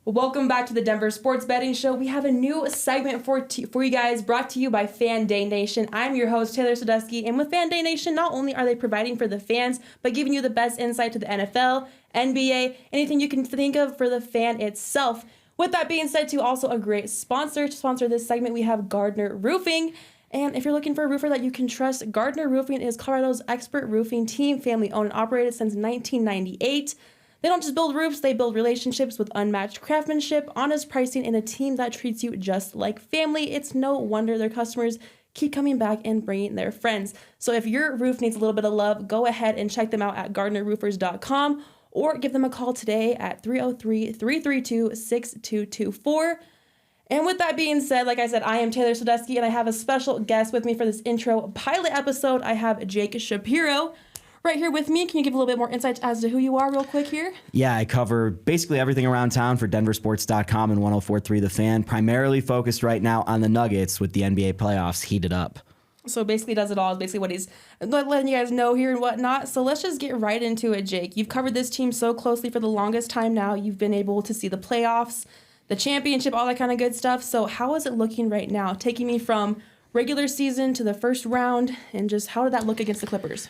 Welcome back to the Denver Sports Betting Show. We have a new segment for you guys brought to you by Fan Day Nation. I'm your host, Taylor Sadusky, and with Fan Day Nation, not only are they providing for the fans, but giving you the best insight to the NFL, NBA, anything you can think of for the fan itself. With that being said, too, also a great sponsor. To sponsor this segment, we have Gardner Roofing. And if you're looking for a roofer that you can trust, Gardner Roofing is Colorado's expert roofing team, family owned and operated since 1998. They don't just build roofs, they build relationships with unmatched craftsmanship, honest pricing, and a team that treats you just like family. It's no wonder their customers keep coming back and bringing their friends. So if your roof needs a little bit of love, go ahead and check them out at GardnerRoofers.com or give them a call today at 303-332-6224. And with that being said, like I said, I am Taylor Sadusky, and I have a special guest with me for this intro pilot episode. I have Jake Shapiro right here with me. Can you give a little bit more insight as to who you are real quick here? Yeah, I cover basically everything around town for DenverSports.com and 104.3 The Fan, primarily focused right now on the Nuggets with the NBA playoffs heated up. So basically does it all is basically what he's letting you guys know here and whatnot. So let's just get right into it, Jake. You've covered this team so closely for the longest time now. You've been able to see the playoffs, the championship, all that kind of good stuff. So how is it looking right now? Taking me from regular season to the first round, and just how did that look against the Clippers?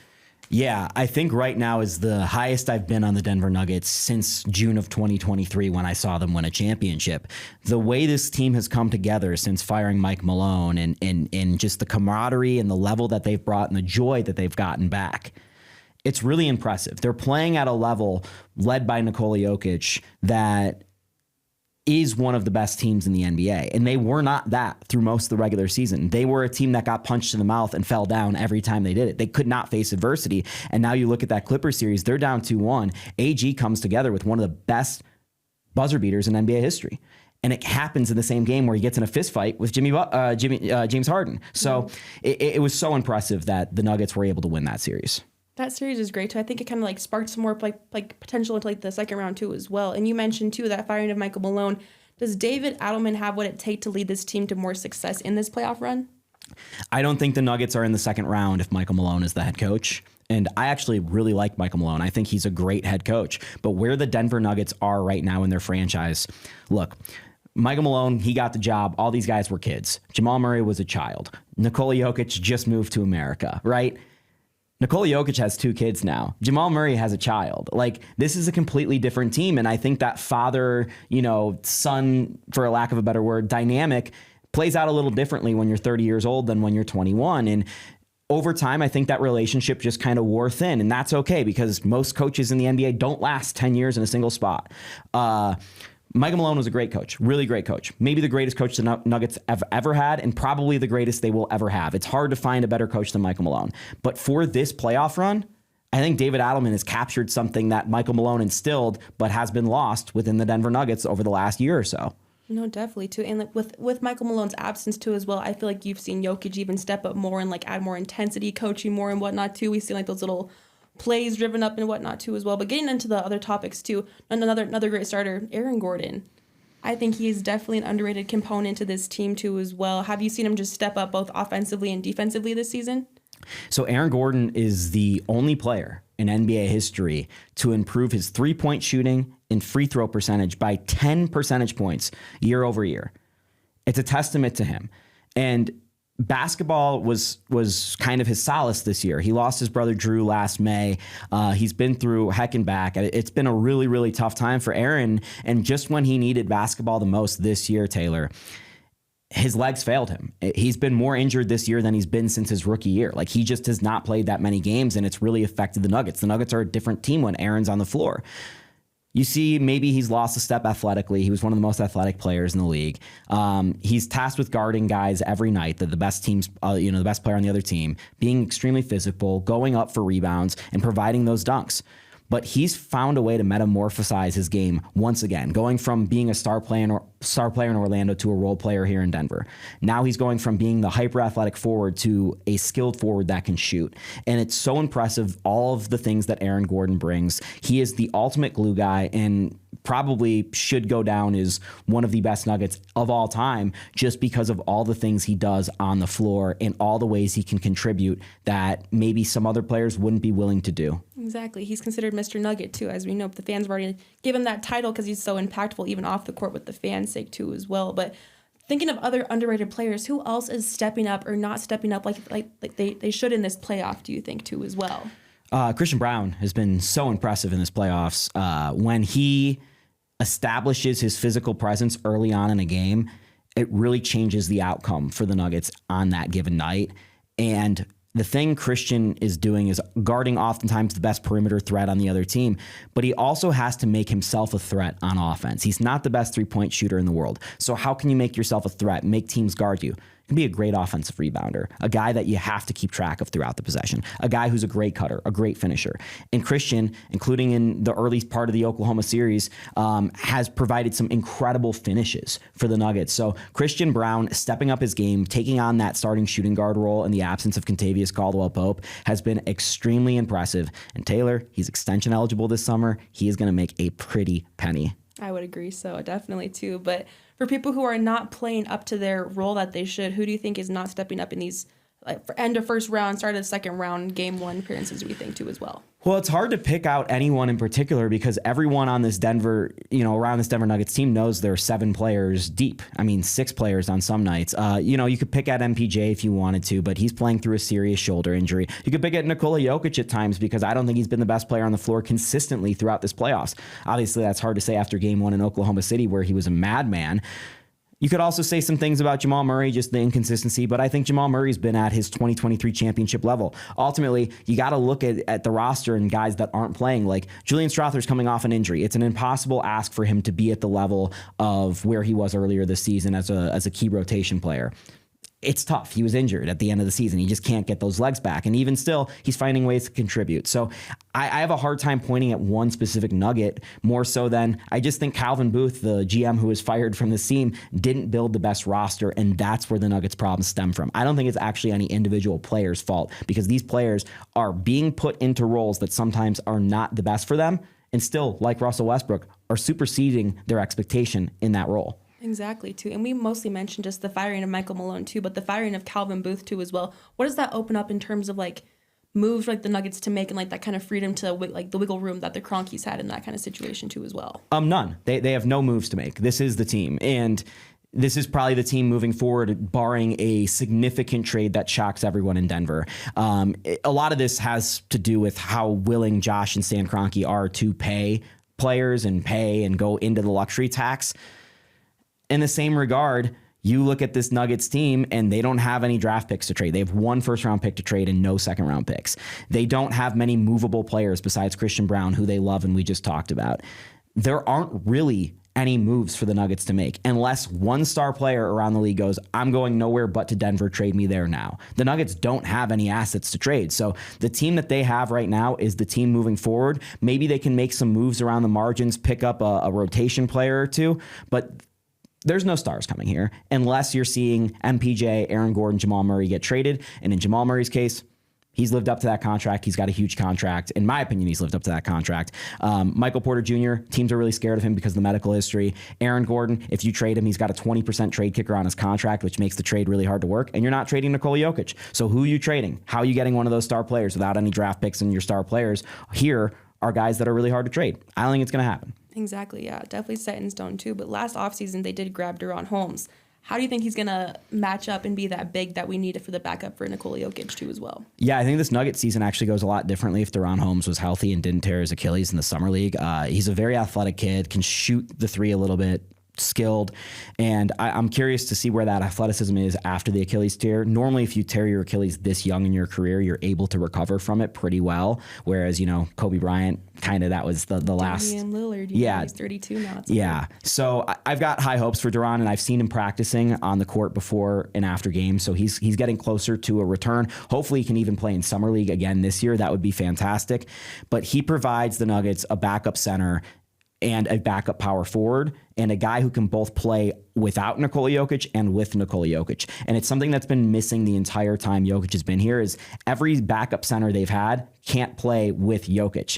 Yeah, I think right now is the highest I've been on the Denver Nuggets since June of 2023 when I saw them win a championship. The way this team has come together since firing Mike Malone and just the camaraderie and the level that they've brought and the joy that they've gotten back, it's really impressive. They're playing at a level led by Nikola Jokic that is one of the best teams in the NBA. And they were not that through most of the regular season. They were a team that got punched in the mouth and fell down every time they did it. They could not face adversity. And now you look at that Clippers series, they're down 2-1. AG comes together with one of the best buzzer beaters in NBA history. And it happens in the same game where he gets in a fist fight with James Harden. So it was so impressive that the Nuggets were able to win that series. That series is great too. I think it kind of like sparked some more like potential into like the second round too as well. And you mentioned too that firing of Michael Malone. Does David Adelman have what it takes to lead this team to more success in this playoff run? I don't think the Nuggets are in the second round if Michael Malone is the head coach. And I actually really like Michael Malone. I think he's a great head coach. But where the Denver Nuggets are right now in their franchise, look, Michael Malone, he got the job. All these guys were kids. Jamal Murray was a child. Nikola Jokic just moved to America, right? Nikola Jokic has 2 kids now. Jamal Murray has a child. Like, this is a completely different team. And I think that father, son, for a lack of a better word, dynamic plays out a little differently when you're 30 years old than when you're 21. And over time, I think that relationship just kind of wore thin. And that's okay because most coaches in the NBA don't last 10 years in a single spot. Michael Malone was a great coach, really great coach. Maybe the greatest coach the Nuggets have ever had and probably the greatest they will ever have. It's hard to find a better coach than Michael Malone. But for this playoff run, I think David Adelman has captured something that Michael Malone instilled but has been lost within the Denver Nuggets over the last year or so. No, definitely too. And like with Michael Malone's absence too as well, I feel like you've seen Jokic even step up more and like add more intensity, coaching more and whatnot too. We've seen like those little plays driven up and whatnot too as well. But getting into the other topics too, another great starter, Aaron Gordon. I think he is definitely an underrated component to this team too as well. Have you seen him just step up both offensively and defensively this season? So Aaron Gordon is the only player in NBA history to improve his 3-point shooting and free throw percentage by 10 percentage points year over year. It's a testament to him. And basketball was kind of his solace this year. He lost his brother Drew last May. He's been through heck and back. It's been a really, really tough time for Aaron. And just when he needed basketball the most this year, Taylor, his legs failed him. He's been more injured this year than he's been since his rookie year. Like, he just has not played that many games, and it's really affected the Nuggets. The Nuggets are a different team when Aaron's on the floor. You see, maybe he's lost a step athletically. He was one of the most athletic players in the league. He's tasked with guarding guys every night, the best teams, the best player on the other team, being extremely physical, going up for rebounds, and providing those dunks. But he's found a way to metamorphosize his game once again, going from being a star player in Orlando to a role player here in Denver. Now he's going from being the hyper-athletic forward to a skilled forward that can shoot. And it's so impressive, all of the things that Aaron Gordon brings. He is the ultimate glue guy, and probably should go down as one of the best Nuggets of all time, just because of all the things he does on the floor and all the ways he can contribute that maybe some other players wouldn't be willing to do. Exactly. He's considered Mr. Nugget, too. As we know, the fans have already given him that title because he's so impactful, even off the court with the fans' sake, too, as well. But thinking of other underrated players, who else is stepping up or not stepping up like they should in this playoff, do you think, too, as well? Christian Braun has been so impressive in this playoffs. When he establishes his physical presence early on in a game, it really changes the outcome for the Nuggets on that given night. And the thing Christian is doing is guarding oftentimes the best perimeter threat on the other team, but he also has to make himself a threat on offense. He's not the best three-point shooter in the world. So how can you make yourself a threat, make teams guard you? Can be a great offensive rebounder, a guy that you have to keep track of throughout the possession, a guy who's a great cutter, a great finisher. And Christian, including in the early part of the Oklahoma series, has provided some incredible finishes for the Nuggets. So Christian Braun stepping up his game, taking on that starting shooting guard role in the absence of Kentavious Caldwell-Pope has been extremely impressive. And Taylor, he's extension eligible this summer. He is going to make a pretty penny. I would agree so, definitely, too. But for people who are not playing up to their role that they should, who do you think is not stepping up in these end of first round, start of second round, game one appearances, do we think, too, as well? Well, it's hard to pick out anyone in particular because everyone on this Denver, around this Denver Nuggets team knows there are 7 players deep. I mean, 6 players on some nights. You could pick at MPJ if you wanted to, but he's playing through a serious shoulder injury. You could pick at Nikola Jokic at times because I don't think he's been the best player on the floor consistently throughout this playoffs. Obviously, that's hard to say after game 1 in Oklahoma City where he was a madman. You could also say some things about Jamal Murray, just the inconsistency, but I think Jamal Murray's been at his 2023 championship level. Ultimately, you got to look at the roster and guys that aren't playing. Like Julian Strawther's coming off an injury. It's an impossible ask for him to be at the level of where he was earlier this season as a key rotation player. It's tough. He was injured at the end of the season. He just can't get those legs back. And even still, he's finding ways to contribute. So I have a hard time pointing at one specific Nugget more so than I just think Calvin Booth, the GM who was fired from this team, didn't build the best roster. And that's where the Nuggets problems stem from. I don't think it's actually any individual player's fault because these players are being put into roles that sometimes are not the best for them. And still, like Russell Westbrook, are superseding their expectation in that role. Exactly, too. And we mostly mentioned just the firing of Michael Malone, too, but the firing of Calvin Booth, too, as well. What does that open up in terms of, moves the Nuggets to make and, that kind of freedom to, the wiggle room that the Kroenkes had in that kind of situation, too, as well? None. They have no moves to make. This is the team. And this is probably the team moving forward, barring a significant trade that shocks everyone in Denver. A lot of this has to do with how willing Josh and Stan Kroenke are to pay players and go into the luxury tax. In the same regard, you look at this Nuggets team and they don't have any draft picks to trade. They have 1 first-round pick to trade and no second-round picks. They don't have many movable players besides Christian Braun, who they love and we just talked about. There aren't really any moves for the Nuggets to make unless one star player around the league goes, I'm going nowhere but to Denver, trade me there now. The Nuggets don't have any assets to trade. So the team that they have right now is the team moving forward. Maybe they can make some moves around the margins, pick up a rotation player or two, but there's no stars coming here unless you're seeing MPJ, Aaron Gordon, Jamal Murray get traded. And in Jamal Murray's case, he's lived up to that contract. He's got a huge contract. In my opinion, he's lived up to that contract. Michael Porter Jr., teams are really scared of him because of the medical history. Aaron Gordon, if you trade him, he's got a 20% trade kicker on his contract, which makes the trade really hard to work. And you're not trading Nikola Jokic. So who are you trading? How are you getting one of those star players without any draft picks and your star players? Here are guys that are really hard to trade. I don't think it's going to happen. Exactly, yeah. Definitely set in stone, too. But last offseason, they did grab Deron Holmes. How do you think he's going to match up and be that big that we needed for the backup for Nikola Jokic, too, as well? Yeah, I think this Nuggets season actually goes a lot differently if Deron Holmes was healthy and didn't tear his Achilles in the summer league. He's a very athletic kid, can shoot the three a little bit, skilled, and I'm curious to see where that athleticism is after the Achilles tear. Normally, if you tear your Achilles this young in your career, you're able to recover from it pretty well, whereas, Kobe Bryant, kind of that was the last. Damian Lillard, he's 32 now. So I've got high hopes for Deron, and I've seen him practicing on the court before and after games, so he's getting closer to a return. Hopefully, he can even play in Summer League again this year. That would be fantastic. But he provides the Nuggets a backup center and a backup power forward and a guy who can both play without Nikola Jokic and with Nikola Jokic. And it's something that's been missing the entire time Jokic has been here is every backup center they've had can't play with Jokic.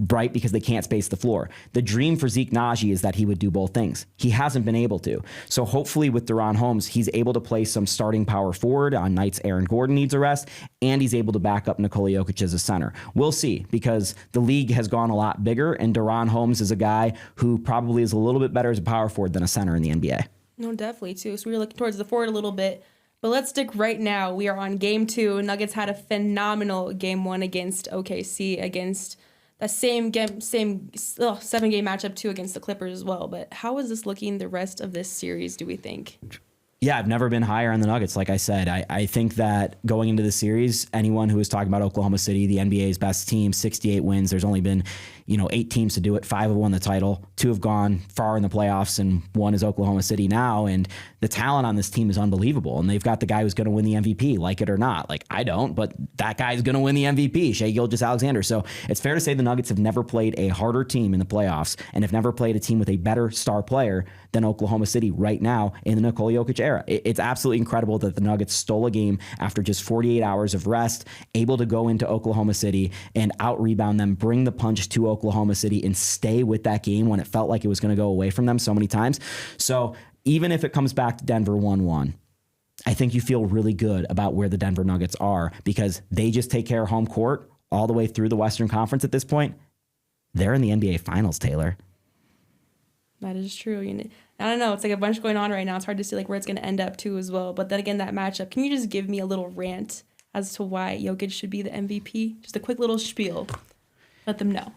right? Because they can't space the floor. The dream for Zeke Naji is that he would do both things. He hasn't been able to. So hopefully with Deron Holmes, he's able to play some starting power forward on nights Aaron Gordon needs a rest, and he's able to back up Nikola Jokic as a center. We'll see, because the league has gone a lot bigger, and Deron Holmes is a guy who probably is a little bit better as a power forward than a center in the NBA. No, definitely, too. So we're looking towards the forward a little bit. But let's stick right now. We are on game 2. Nuggets had a phenomenal game 1 against OKC, against that same 7-game matchup too against the Clippers as well. But how is this looking the rest of this series, do we think? Yeah, I've never been higher on the Nuggets. Like I said, I think that going into the series, anyone who was talking about Oklahoma City, the NBA's best team, 68 wins, there's only been 8 teams to do it. 5 have won the title. 2 have gone far in the playoffs, and 1 is Oklahoma City now. And the talent on this team is unbelievable. And they've got the guy who's going to win the MVP, like it or not. Like, I don't, but that guy's going to win the MVP, Shai Gilgeous-Alexander. So it's fair to say the Nuggets have never played a harder team in the playoffs and have never played a team with a better star player than Oklahoma City right now in the Nikola Jokic era. It's absolutely incredible that the Nuggets stole a game after just 48 hours of rest, able to go into Oklahoma City and out-rebound them, bring the punch to Oklahoma City, and stay with that game when it felt like it was going to go away from them so many times. So even if it comes back to Denver 1-1, I think you feel really good about where the Denver Nuggets are, because they just take care of home court all the way through the Western Conference at this point. They're in the NBA Finals, Taylor. That is true. I don't know. It's like a bunch going on right now. It's hard to see like where it's going to end up too as well. But then again, that matchup, can you just give me a little rant as to why Jokic should be the MVP? Just a quick little spiel. Let them know.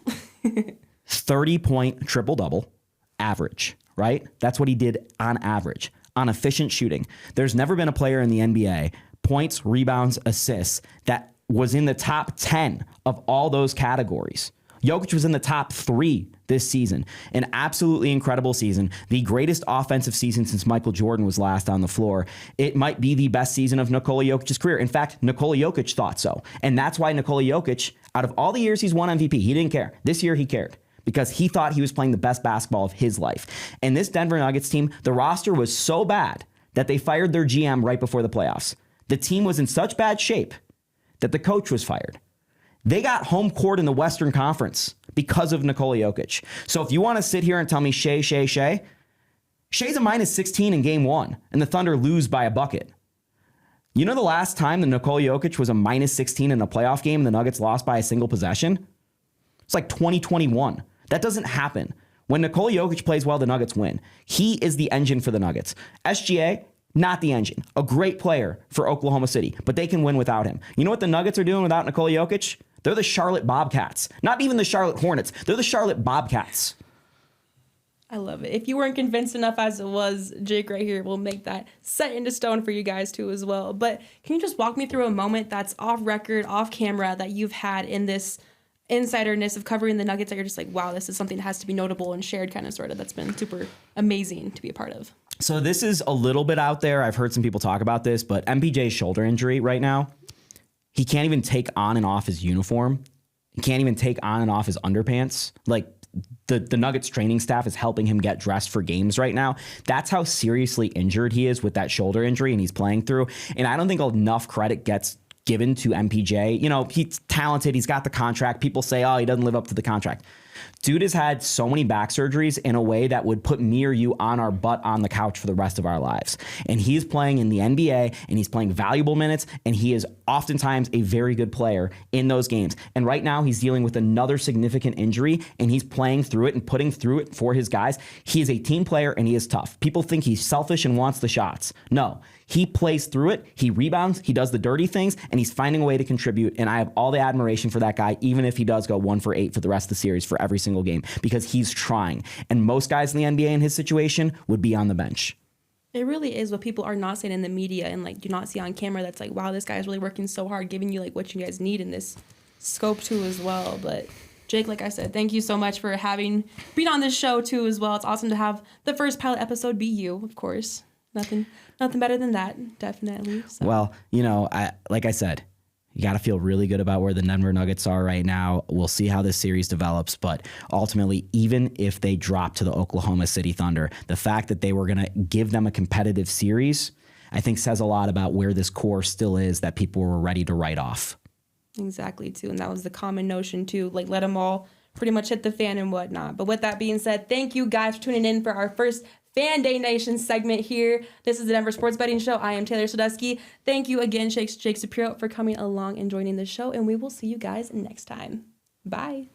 30-point triple-double average, right? That's what he did on average, on efficient shooting. There's never been a player in the NBA, points, rebounds, assists, that was in the top 10 of all those categories. Jokic was in the top 3 this season. An absolutely incredible season. The greatest offensive season since Michael Jordan was last on the floor. It might be the best season of Nikola Jokic's career. In fact, Nikola Jokic thought so. And that's why Nikola Jokic, out of all the years he's won MVP, he didn't care. This year he cared, because he thought he was playing the best basketball of his life. And this Denver Nuggets team, the roster was so bad that they fired their GM right before the playoffs. The team was in such bad shape that the coach was fired. They got home court in the Western Conference because of Nikola Jokic. So if you want to sit here and tell me Shai's a minus 16 in game 1, and the Thunder lose by a bucket. You know the last time that Nikola Jokic was a minus 16 in a playoff game and the Nuggets lost by a single possession? It's like 2021. That doesn't happen. When Nikola Jokic plays well, the Nuggets win. He is the engine for the Nuggets. SGA, not the engine. A great player for Oklahoma City, but they can win without him. You know what the Nuggets are doing without Nikola Jokic? They're the Charlotte Bobcats. Not even the Charlotte Hornets. They're the Charlotte Bobcats. I love it. If you weren't convinced enough as it was, Jake right here will make that set into stone for you guys too as well. But can you just walk me through a moment that's off record, off camera, that you've had in this insiderness of covering the Nuggets that you're just like, wow, this is something that has to be notable and shared kind of sort of, that's been super amazing to be a part of? So this is a little bit out there. I've heard some people talk about this, but MPJ's shoulder injury right now, he can't even take on and off his uniform. He can't even take on and off his underpants. Like, the Nuggets training staff is helping him get dressed for games right now. That's how seriously injured he is with that shoulder injury, and he's playing through. And I don't think enough credit gets given to MPJ. You know, he's talented. He's got the contract. People say, oh, he doesn't live up to the contract. Dude has had so many back surgeries in a way that would put me or you on our butt on the couch for the rest of our lives. And he's playing in the NBA, and he's playing valuable minutes, and he is oftentimes a very good player in those games. And right now he's dealing with another significant injury, and he's playing through it and putting through it for his guys. He is a team player, and he is tough. People think he's selfish and wants the shots. No, he plays through it. He rebounds. He does the dirty things, and he's finding a way to contribute. And I have all the admiration for that guy, even if he does go 1 for 8 for the rest of the series for every single game, because he's trying. And most guys in the NBA in his situation would be on the bench. It really is what people are not saying in the media and like do not see on camera. That's like, wow, this guy's really working so hard, giving you like what you guys need in this scope too as well. But Jake, like I said, thank you so much for being on this show too as well. It's awesome to have the first pilot episode be you, of course. Nothing better than that, definitely. So. Well, you know, like I said, you got to feel really good about where the Denver Nuggets are right now. We'll see how this series develops, but ultimately, even if they drop to the Oklahoma City Thunder, the fact that they were going to give them a competitive series, I think says a lot about where this core still is that people were ready to write off. Exactly, too. And that was the common notion, too. Like, let them all pretty much hit the fan and whatnot. But with that being said, thank you guys for tuning in for our first Fan Day Nation segment here. This is the Denver Sports Betting Show. I am Taylor Sadusky. Thank you again, Jake Shapiro, for coming along and joining the show, and we will see you guys next time. Bye.